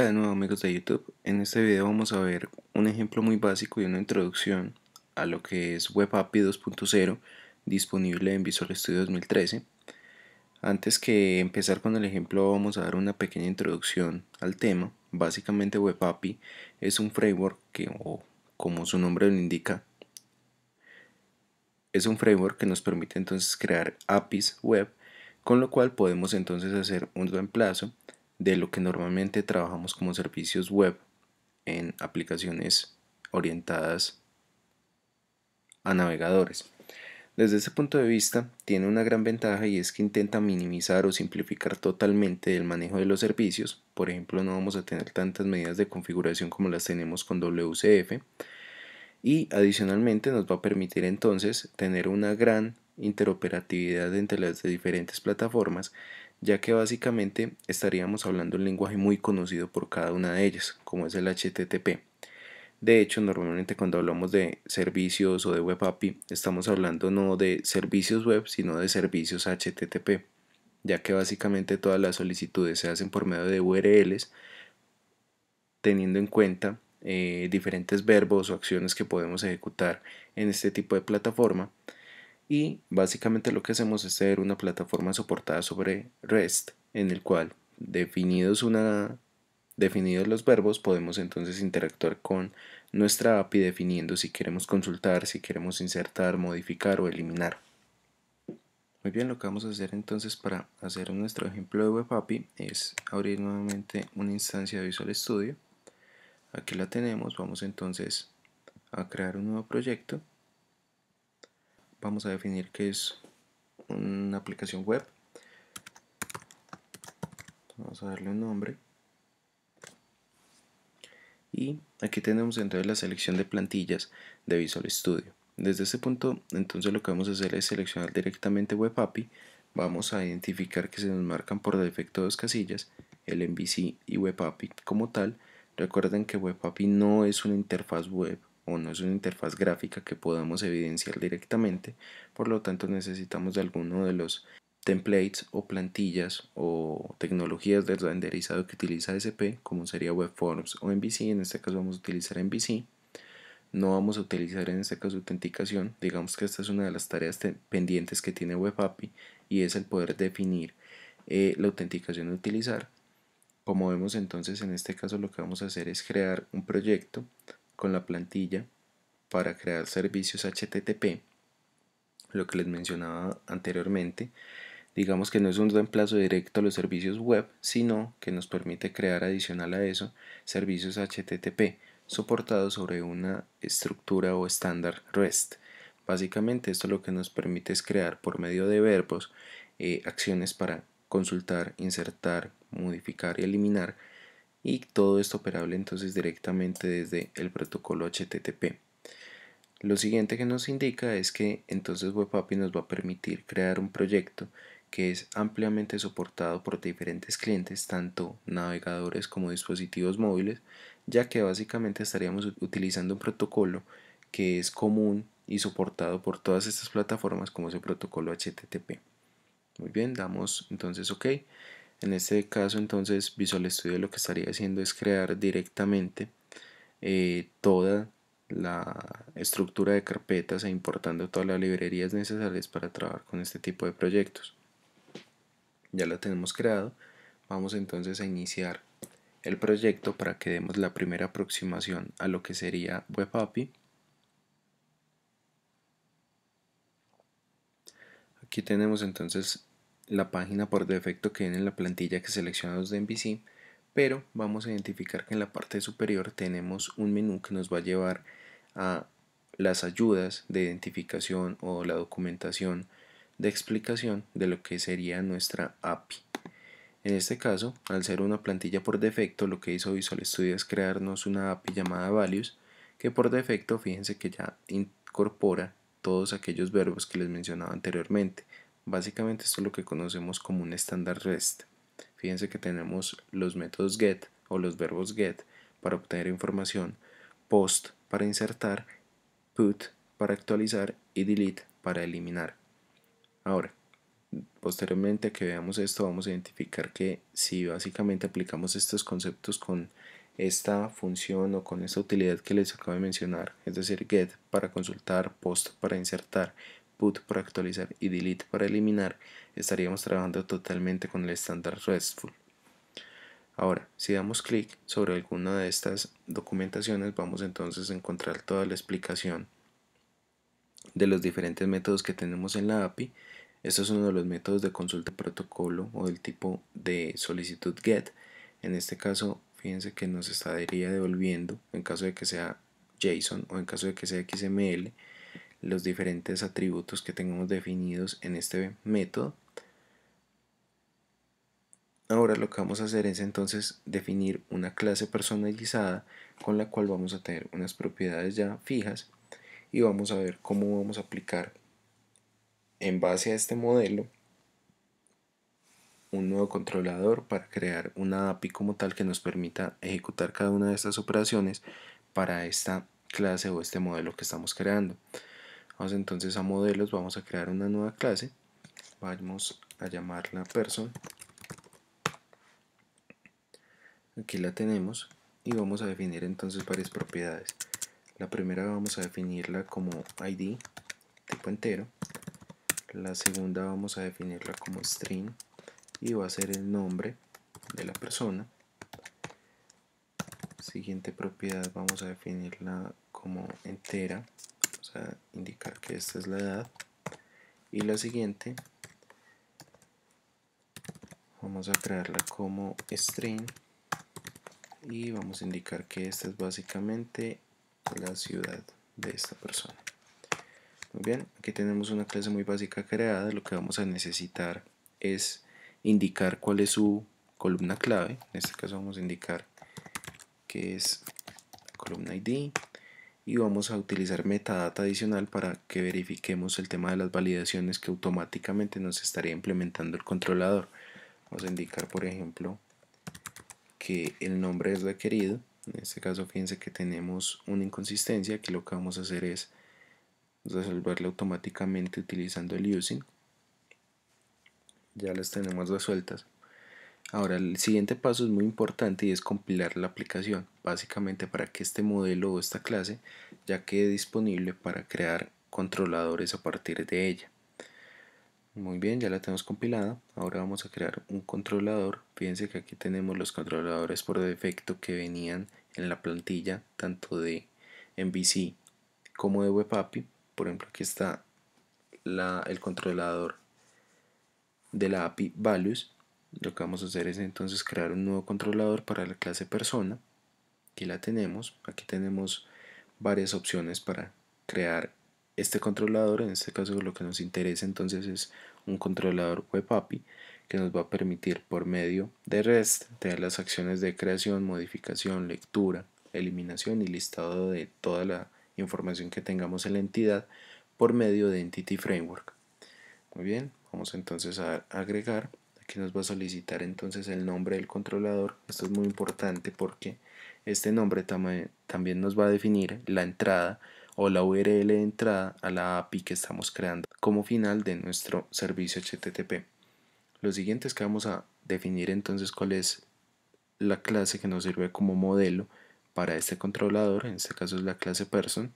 Hola de nuevo amigos de YouTube. En este video vamos a ver un ejemplo muy básico y una introducción a lo que es Web API 2.0 disponible en Visual Studio 2013. Antes que empezar con el ejemplo vamos a dar una pequeña introducción al tema. Básicamente Web API es un framework o como su nombre lo indica, es un framework que nos permite entonces crear APIs web, con lo cual podemos entonces hacer un reemplazo de lo que normalmente trabajamos como servicios web en aplicaciones orientadas a navegadores. Desde ese punto de vista, tiene una gran ventaja y es que intenta minimizar o simplificar totalmente el manejo de los servicios. Por ejemplo, no vamos a tener tantas medidas de configuración como las tenemos con WCF, y adicionalmente nos va a permitir entonces tener una gran interoperatividad entre las diferentes plataformas, ya que básicamente estaríamos hablando un lenguaje muy conocido por cada una de ellas, como es el HTTP. De hecho, normalmente cuando hablamos de servicios o de Web API, estamos hablando no de servicios web, sino de servicios HTTP, ya que básicamente todas las solicitudes se hacen por medio de URLs, teniendo en cuenta diferentes verbos o acciones que podemos ejecutar en este tipo de plataforma. Y básicamente lo que hacemos es tener una plataforma soportada sobre REST, en el cual definidos los verbos, podemos entonces interactuar con nuestra API definiendo si queremos consultar, si queremos insertar, modificar o eliminar. Muy bien, lo que vamos a hacer entonces para hacer nuestro ejemplo de Web API es abrir nuevamente una instancia de Visual Studio. Aquí la tenemos, vamos entonces a crear un nuevo proyecto. Vamos a definir que es una aplicación web. Vamos a darle un nombre. Y aquí tenemos entonces la selección de plantillas de Visual Studio. Desde este punto entonces lo que vamos a hacer es seleccionar directamente Web API. Vamos a identificar que se nos marcan por defecto dos casillas, el MVC y Web API como tal. Recuerden que Web API no es una interfaz web o no es una interfaz gráfica que podamos evidenciar directamente, por lo tanto necesitamos de alguno de los templates o plantillas o tecnologías de renderizado que utiliza SP, como sería WebForms o MVC. En este caso vamos a utilizar MVC. No vamos a utilizar en este caso autenticación. Digamos que esta es una de las tareas pendientes que tiene Web API, y es el poder definir la autenticación a utilizar. Como vemos entonces, en este caso lo que vamos a hacer es crear un proyecto con la plantilla para crear servicios HTTP, lo que les mencionaba anteriormente. Digamos que no es un reemplazo directo a los servicios web, sino que nos permite crear adicional a eso servicios HTTP soportados sobre una estructura o estándar REST. Básicamente esto lo que nos permite es crear por medio de verbos acciones para consultar, insertar, modificar y eliminar, y todo esto operable entonces directamente desde el protocolo HTTP. Lo siguiente que nos indica es que entonces Web API nos va a permitir crear un proyecto que es ampliamente soportado por diferentes clientes, tanto navegadores como dispositivos móviles, ya que básicamente estaríamos utilizando un protocolo que es común y soportado por todas estas plataformas, como es el protocolo HTTP. Muy bien, damos entonces OK. En este caso entonces Visual Studio lo que estaría haciendo es crear directamente toda la estructura de carpetas e importando todas las librerías necesarias para trabajar con este tipo de proyectos. Ya lo tenemos creado. Vamos entonces a iniciar el proyecto para que demos la primera aproximación a lo que sería Web API. Aquí tenemos entonces la página por defecto que viene en la plantilla que seleccionamos de MVC, pero vamos a identificar que en la parte superior tenemos un menú que nos va a llevar a las ayudas de identificación o la documentación de explicación de lo que sería nuestra API. En este caso, al ser una plantilla por defecto, lo que hizo Visual Studio es crearnos una API llamada Values, que por defecto, fíjense que ya incorpora todos aquellos verbos que les mencionaba anteriormente. Básicamente esto es lo que conocemos como un estándar REST. Fíjense que tenemos los métodos get o los verbos get para obtener información, post para insertar, put para actualizar y delete para eliminar. Ahora, posteriormente a que veamos esto, vamos a identificar que si básicamente aplicamos estos conceptos con esta función o con esta utilidad que les acabo de mencionar, es decir, get para consultar, post para insertar, put para actualizar y delete para eliminar, estaríamos trabajando totalmente con el estándar RESTful. Ahora, si damos clic sobre alguna de estas documentaciones, vamos entonces a encontrar toda la explicación de los diferentes métodos que tenemos en la API. Este es uno de los métodos de consulta de protocolo o del tipo de solicitud GET. En este caso, fíjense que nos estaría devolviendo, en caso de que sea JSON o en caso de que sea XML, los diferentes atributos que tengamos definidos en este método. Ahora lo que vamos a hacer es entonces definir una clase personalizada con la cual vamos a tener unas propiedades ya fijas y vamos a ver cómo vamos a aplicar en base a este modelo un nuevo controlador para crear una API como tal que nos permita ejecutar cada una de estas operaciones para esta clase o este modelo que estamos creando. Vamos entonces a modelos, vamos a crear una nueva clase, vamos a llamarla person, aquí la tenemos y vamos a definir entonces varias propiedades. La primera vamos a definirla como ID, tipo entero. La segunda vamos a definirla como string y va a ser el nombre de la persona. Siguiente propiedad vamos a definirla como entera, vamos a indicar que esta es la edad. Y la siguiente vamos a crearla como string y vamos a indicar que esta es básicamente la ciudad de esta persona. Muy bien, aquí tenemos una clase muy básica creada. Lo que vamos a necesitar es indicar cuál es su columna clave. En este caso vamos a indicar que es columna ID y vamos a utilizar metadata adicional para que verifiquemos el tema de las validaciones que automáticamente nos estaría implementando el controlador. Vamos a indicar, por ejemplo, que el nombre es requerido. En este caso fíjense que tenemos una inconsistencia, que lo que vamos a hacer es resolverla automáticamente utilizando el using. Ya las tenemos resueltas. Ahora el siguiente paso es muy importante y es compilar la aplicación, básicamente para que este modelo o esta clase ya quede disponible para crear controladores a partir de ella. Muy bien, ya la tenemos compilada. Ahora vamos a crear un controlador. Fíjense que aquí tenemos los controladores por defecto que venían en la plantilla tanto de MVC como de Web API. Por ejemplo, aquí está el controlador de la API values. Lo que vamos a hacer es entonces crear un nuevo controlador para la clase persona. Aquí la tenemos. Aquí tenemos varias opciones para crear este controlador. En este caso lo que nos interesa entonces es un controlador Web API que nos va a permitir por medio de REST tener las acciones de creación, modificación, lectura, eliminación y listado de toda la información que tengamos en la entidad por medio de Entity Framework. Muy bien, vamos entonces a agregar. Aquí nos va a solicitar entonces el nombre del controlador. Esto es muy importante porque este nombre también nos va a definir la entrada o la URL de entrada a la API que estamos creando como final de nuestro servicio HTTP. Lo siguiente es que vamos a definir entonces cuál es la clase que nos sirve como modelo para este controlador. En este caso es la clase person.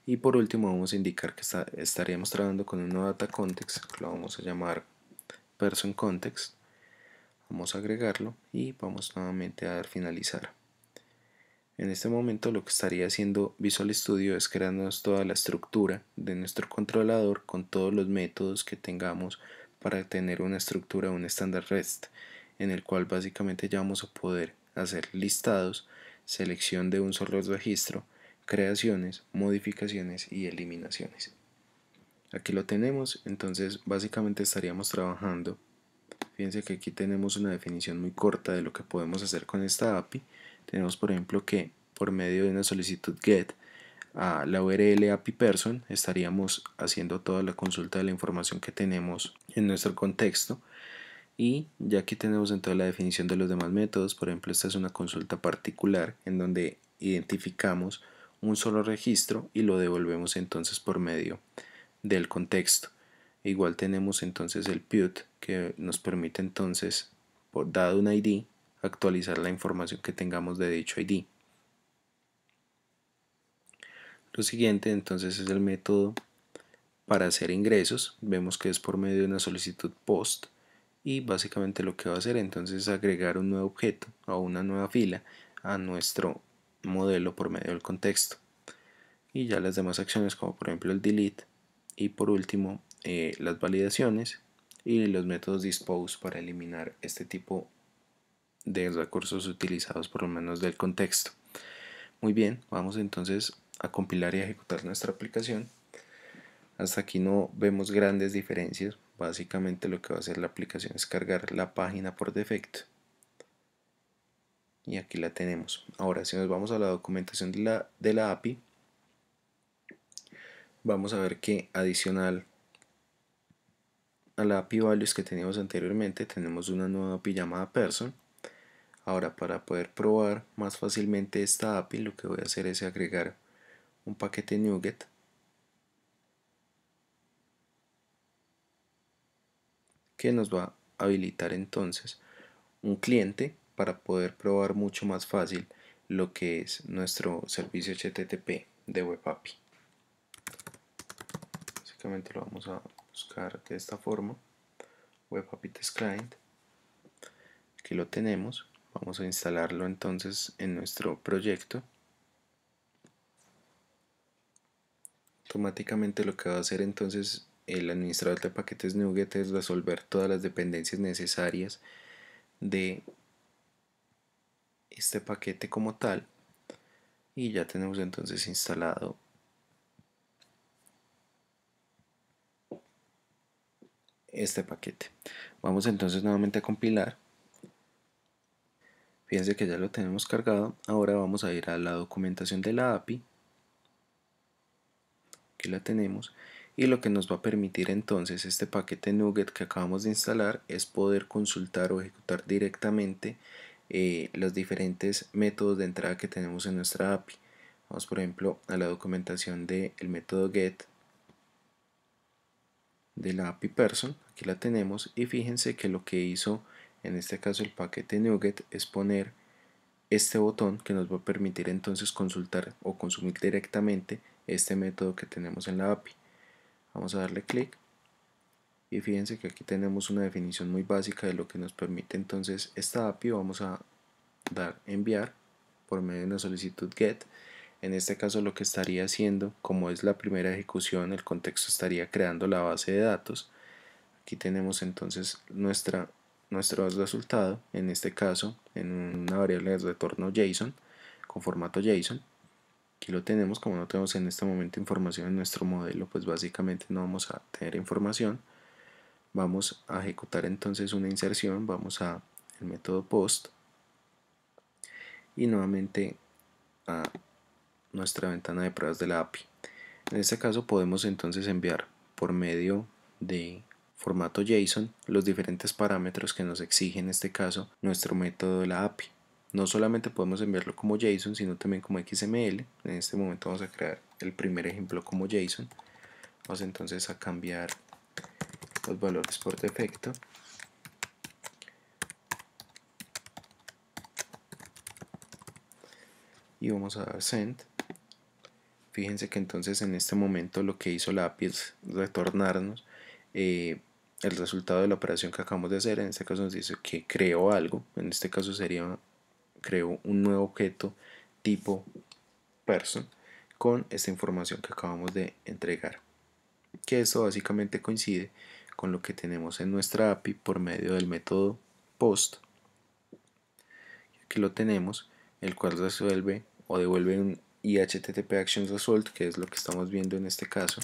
Y por último vamos a indicar que estaríamos trabajando con un nuevo data context, lo vamos a llamar person context. Vamos a agregarlo y vamos nuevamente a dar finalizar. En este momento lo que estaría haciendo Visual Studio es crearnos toda la estructura de nuestro controlador con todos los métodos que tengamos para tener una estructura, un estándar REST, en el cual básicamente ya vamos a poder hacer listados, selección de un solo registro, creaciones, modificaciones y eliminaciones. Aquí lo tenemos, entonces básicamente estaríamos trabajando. Fíjense que aquí tenemos una definición muy corta de lo que podemos hacer con esta API. Tenemos por ejemplo que por medio de una solicitud GET a la URL API person estaríamos haciendo toda la consulta de la información que tenemos en nuestro contexto. Y ya aquí tenemos entonces la definición de los demás métodos. Por ejemplo, esta es una consulta particular en donde identificamos un solo registro y lo devolvemos entonces por medio del contexto. Igual tenemos entonces el put, que nos permite entonces, dado un ID, actualizar la información que tengamos de dicho ID. Lo siguiente entonces es el método para hacer ingresos. Vemos que es por medio de una solicitud post, y básicamente lo que va a hacer entonces es agregar un nuevo objeto o una nueva fila a nuestro modelo por medio del contexto. Y ya las demás acciones, como por ejemplo el delete, y por último las validaciones y los métodos dispose para eliminar este tipo de recursos utilizados por lo menos del contexto. Muy bien, vamos entonces a compilar y a ejecutar nuestra aplicación. Hasta aquí no vemos grandes diferencias. Básicamente lo que va a hacer la aplicación es cargar la página por defecto. Y aquí la tenemos. Ahora, si nos vamos a la documentación de la API, vamos a ver que adicional a la API values que teníamos anteriormente, tenemos una nueva API llamada person. Ahora, para poder probar más fácilmente esta API, lo que voy a hacer es agregar un paquete NuGet que nos va a habilitar entonces un cliente para poder probar mucho más fácil lo que es nuestro servicio HTTP de Web API. Básicamente lo vamos a buscar de esta forma: Web API Test Client. Aquí lo tenemos. Vamos a instalarlo entonces en nuestro proyecto. Automáticamente lo que va a hacer entonces el administrador de paquetes NuGet es resolver todas las dependencias necesarias de este paquete como tal, y ya tenemos entonces instalado este paquete. Vamos entonces nuevamente a compilar. Fíjense que ya lo tenemos cargado. Ahora vamos a ir a la documentación de la API. Aquí la tenemos, y lo que nos va a permitir entonces este paquete NuGet que acabamos de instalar es poder consultar o ejecutar directamente los diferentes métodos de entrada que tenemos en nuestra API. Vamos por ejemplo a la documentación del método get de la API person. Aquí la tenemos, y fíjense que lo que hizo en este caso el paquete NuGet es poner este botón que nos va a permitir entonces consultar o consumir directamente este método que tenemos en la API. Vamos a darle clic, y fíjense que aquí tenemos una definición muy básica de lo que nos permite entonces esta API. Vamos a dar enviar por medio de una solicitud get. En este caso lo que estaría haciendo, como es la primera ejecución, el contexto estaría creando la base de datos. Aquí tenemos entonces nuestro resultado, en este caso en una variable de retorno JSON con formato JSON. Aquí lo tenemos. Como no tenemos en este momento información en nuestro modelo, pues básicamente no vamos a tener información. Vamos a ejecutar entonces una inserción. Vamos a el método post y nuevamente a nuestra ventana de pruebas de la API. En este caso podemos entonces enviar por medio de formato JSON los diferentes parámetros que nos exige en este caso nuestro método de la API. No solamente podemos enviarlo como JSON, sino también como XML. En este momento vamos a crear el primer ejemplo como JSON. Vamos entonces a cambiar los valores por defecto. Y vamos a dar send. Fíjense que entonces en este momento lo que hizo la API es retornarnos el resultado de la operación que acabamos de hacer. En este caso nos dice que creó algo. En este caso sería creó un nuevo objeto tipo person con esta información que acabamos de entregar, que esto básicamente coincide con lo que tenemos en nuestra API por medio del método post. Aquí lo tenemos, el cual resuelve o devuelve un HTTP Action Result, que es lo que estamos viendo en este caso.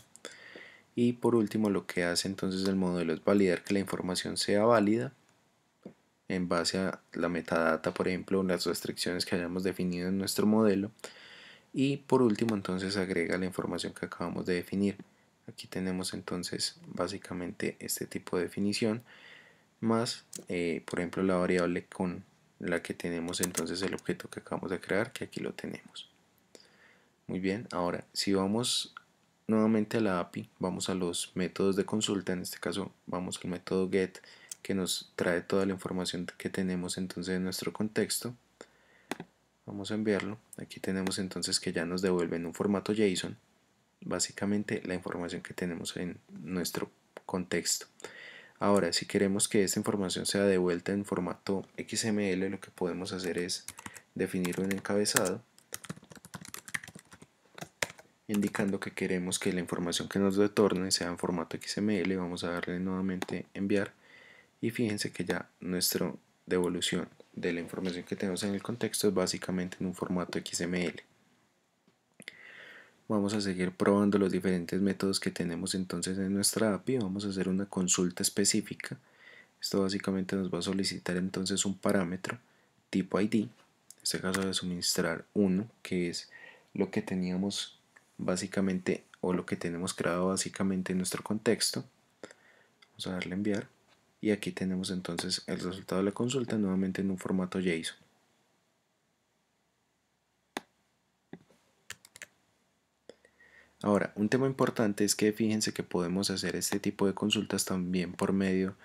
Y por último lo que hace entonces el modelo es validar que la información sea válida en base a la metadata, por ejemplo, las restricciones que hayamos definido en nuestro modelo. Y por último entonces agrega la información que acabamos de definir. Aquí tenemos entonces básicamente este tipo de definición más por ejemplo la variable con la que tenemos entonces el objeto que acabamos de crear, que aquí lo tenemos. Muy bien, ahora si vamos nuevamente a la API, vamos a los métodos de consulta, en este caso vamos al método get, que nos trae toda la información que tenemos entonces en nuestro contexto. Vamos a enviarlo. Aquí tenemos entonces que ya nos devuelve en un formato JSON básicamente la información que tenemos en nuestro contexto. Ahora, si queremos que esta información sea devuelta en formato XML, lo que podemos hacer es definir un encabezado indicando que queremos que la información que nos retorne sea en formato XML. Vamos a darle nuevamente enviar y fíjense que ya nuestra devolución de la información que tenemos en el contexto es básicamente en un formato XML. Vamos a seguir probando los diferentes métodos que tenemos entonces en nuestra API. Vamos a hacer una consulta específica. Esto básicamente nos va a solicitar entonces un parámetro tipo ID. En este caso de suministrar 1, que es lo que teníamos básicamente o lo que tenemos creado básicamente en nuestro contexto. Vamos a darle enviar y aquí tenemos entonces el resultado de la consulta nuevamente en un formato JSON. Ahora, un tema importante es que fíjense que podemos hacer este tipo de consultas también por medio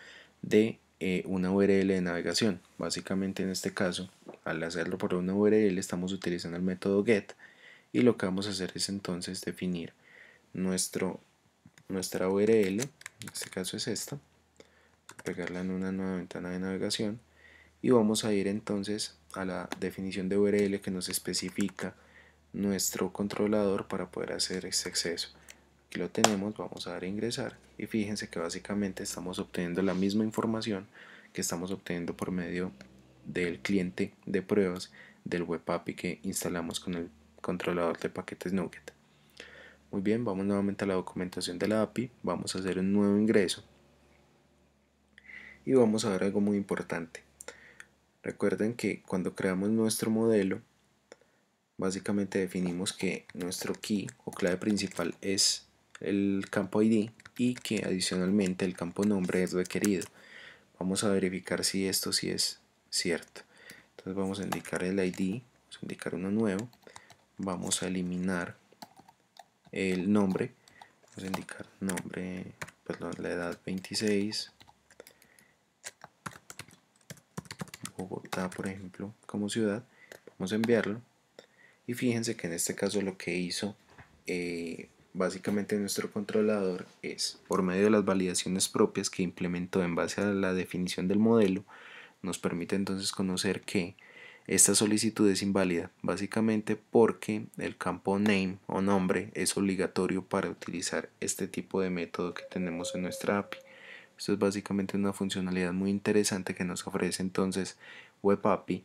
de una URL de navegación. Básicamente en este caso, al hacerlo por una URL estamos utilizando el método get y lo que vamos a hacer es entonces definir nuestra URL, en este caso es esta, pegarla en una nueva ventana de navegación y vamos a ir entonces a la definición de URL que nos especifica nuestro controlador para poder hacer este acceso. Aquí lo tenemos, vamos a dar a ingresar y fíjense que básicamente estamos obteniendo la misma información que estamos obteniendo por medio del cliente de pruebas del web API que instalamos con el controlador de paquetes NuGet. Muy bien, vamos nuevamente a la documentación de la API, vamos a hacer un nuevo ingreso y vamos a ver algo muy importante. Recuerden que cuando creamos nuestro modelo, básicamente definimos que nuestro key o clave principal es el campo ID y que adicionalmente el campo nombre es requerido. Vamos a verificar si esto sí es cierto. Entonces vamos a indicar el ID, vamos a indicar uno nuevo, vamos a eliminar el nombre, vamos a indicar nombre, perdón, la edad 26, Bogotá por ejemplo como ciudad, vamos a enviarlo. Y fíjense que en este caso lo que hizo básicamente nuestro controlador es, por medio de las validaciones propias que implementó en base a la definición del modelo, nos permite entonces conocer que esta solicitud es inválida, básicamente porque el campo name o nombre es obligatorio para utilizar este tipo de método que tenemos en nuestra API. Esto es básicamente una funcionalidad muy interesante que nos ofrece entonces Web API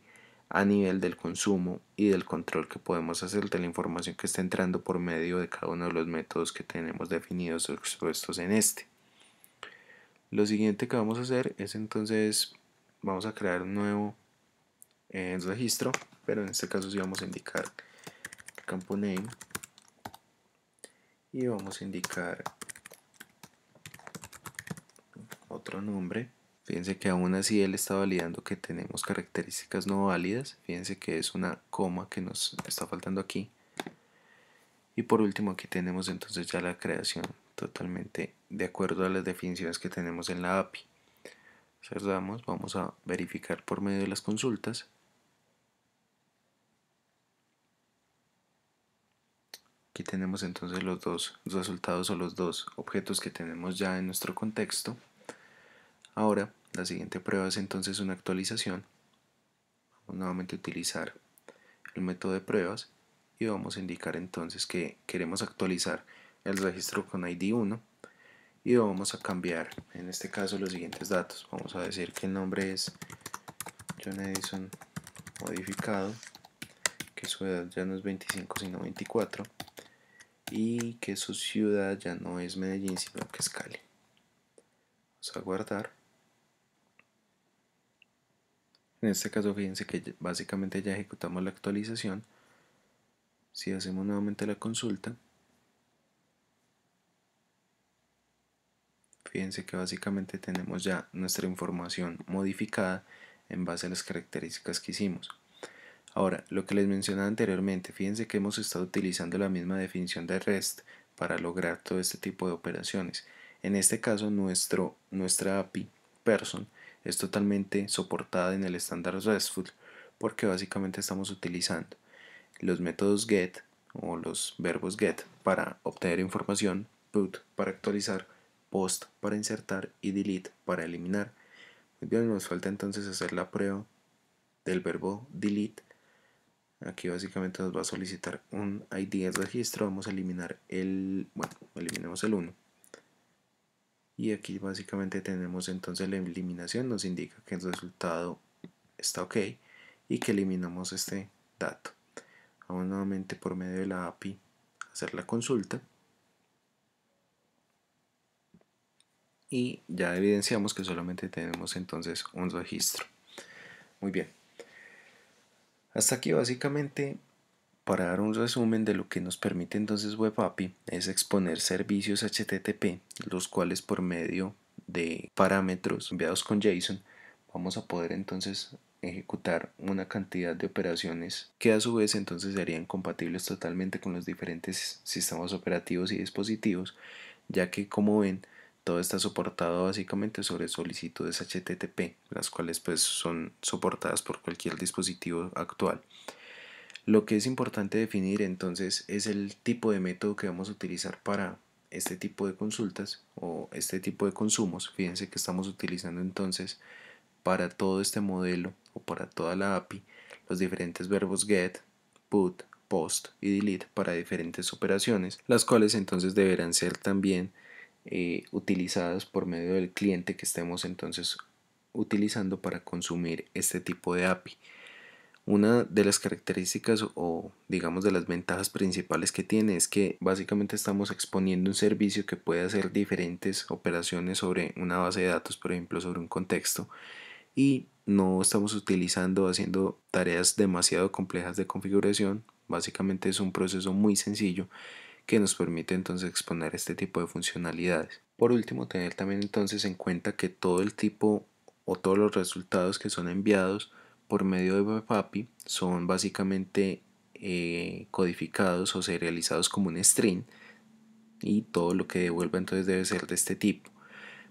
a nivel del consumo y del control que podemos hacer de la información que está entrando por medio de cada uno de los métodos que tenemos definidos o expuestos en este. Lo siguiente que vamos a hacer es entonces, vamos a crear un nuevo registro, pero en este caso sí vamos a indicar el campo name y vamos a indicar otro nombre. Fíjense que aún así él está validando que tenemos características no válidas. Fíjense que es una coma que nos está faltando aquí. Y por último aquí tenemos entonces ya la creación totalmente de acuerdo a las definiciones que tenemos en la API. Cerramos, vamos a verificar por medio de las consultas. Aquí tenemos entonces los dos resultados o los dos objetos que tenemos ya en nuestro contexto. Ahora la siguiente prueba es entonces una actualización. Vamos nuevamente a utilizar el método de pruebas y vamos a indicar entonces que queremos actualizar el registro con ID 1 y vamos a cambiar en este caso los siguientes datos. Vamos a decir que el nombre es John Edison modificado, que su edad ya no es 25 sino 24 y que su ciudad ya no es Medellín sino que es Cali. Vamos a guardar. En este caso fíjense que básicamente ya ejecutamos la actualización. Si hacemos nuevamente la consulta, fíjense que básicamente tenemos ya nuestra información modificada en base a las características que hicimos. Ahora, lo que les mencionaba anteriormente, fíjense que hemos estado utilizando la misma definición de REST para lograr todo este tipo de operaciones. En este caso nuestra API Person es totalmente soportada en el estándar RESTful porque básicamente estamos utilizando los métodos get o los verbos get para obtener información, put para actualizar, post para insertar y delete para eliminar. Muy bien, nos falta entonces hacer la prueba del verbo delete. Aquí básicamente nos va a solicitar un ID de registro. Vamos a eliminar eliminemos el 1. Y aquí básicamente tenemos entonces la eliminación. Nos indica que el resultado está ok y que eliminamos este dato. Vamos nuevamente por medio de la API a hacer la consulta. Y ya evidenciamos que solamente tenemos entonces un registro. Muy bien. Hasta aquí básicamente, para dar un resumen de lo que nos permite entonces Web API, es exponer servicios HTTP, los cuales por medio de parámetros enviados con JSON vamos a poder entonces ejecutar una cantidad de operaciones que a su vez entonces serían compatibles totalmente con los diferentes sistemas operativos y dispositivos, ya que como ven todo está soportado básicamente sobre solicitudes HTTP, las cuales pues son soportadas por cualquier dispositivo actual. Lo que es importante definir entonces es el tipo de método que vamos a utilizar para este tipo de consultas o este tipo de consumos. Fíjense que estamos utilizando entonces para todo este modelo o para toda la API los diferentes verbos get, put, post y delete para diferentes operaciones, las cuales entonces deberán ser también utilizadas por medio del cliente que estemos entonces utilizando para consumir este tipo de API. Una de las características o digamos de las ventajas principales que tiene es que básicamente estamos exponiendo un servicio que puede hacer diferentes operaciones sobre una base de datos, por ejemplo sobre un contexto, y no estamos haciendo tareas demasiado complejas de configuración. Básicamente es un proceso muy sencillo que nos permite entonces exponer este tipo de funcionalidades. Por último, tener también entonces en cuenta que todo el tipo o todos los resultados que son enviados por medio de Web API son básicamente codificados o serializados como un string, y todo lo que devuelva entonces debe ser de este tipo.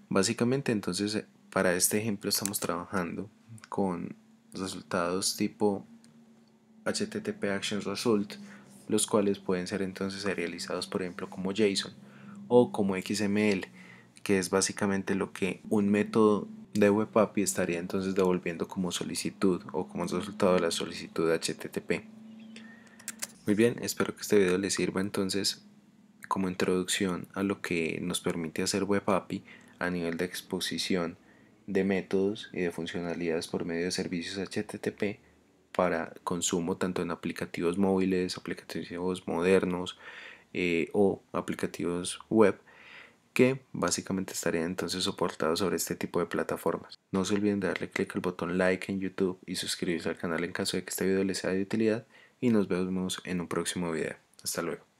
Básicamente entonces para este ejemplo estamos trabajando con resultados tipo HTTP Action Result, los cuales pueden ser entonces serializados por ejemplo como JSON o como XML, que es básicamente lo que un método de Web API estaría entonces devolviendo como solicitud o como resultado de la solicitud de HTTP. Muy bien, espero que este video les sirva entonces como introducción a lo que nos permite hacer Web API a nivel de exposición de métodos y de funcionalidades por medio de servicios HTTP para consumo tanto en aplicativos móviles, aplicativos modernos o aplicativos web, que básicamente estarían entonces soportados sobre este tipo de plataformas. No se olviden de darle clic al botón like en YouTube y suscribirse al canal en caso de que este video les sea de utilidad, y nos vemos en un próximo video. Hasta luego.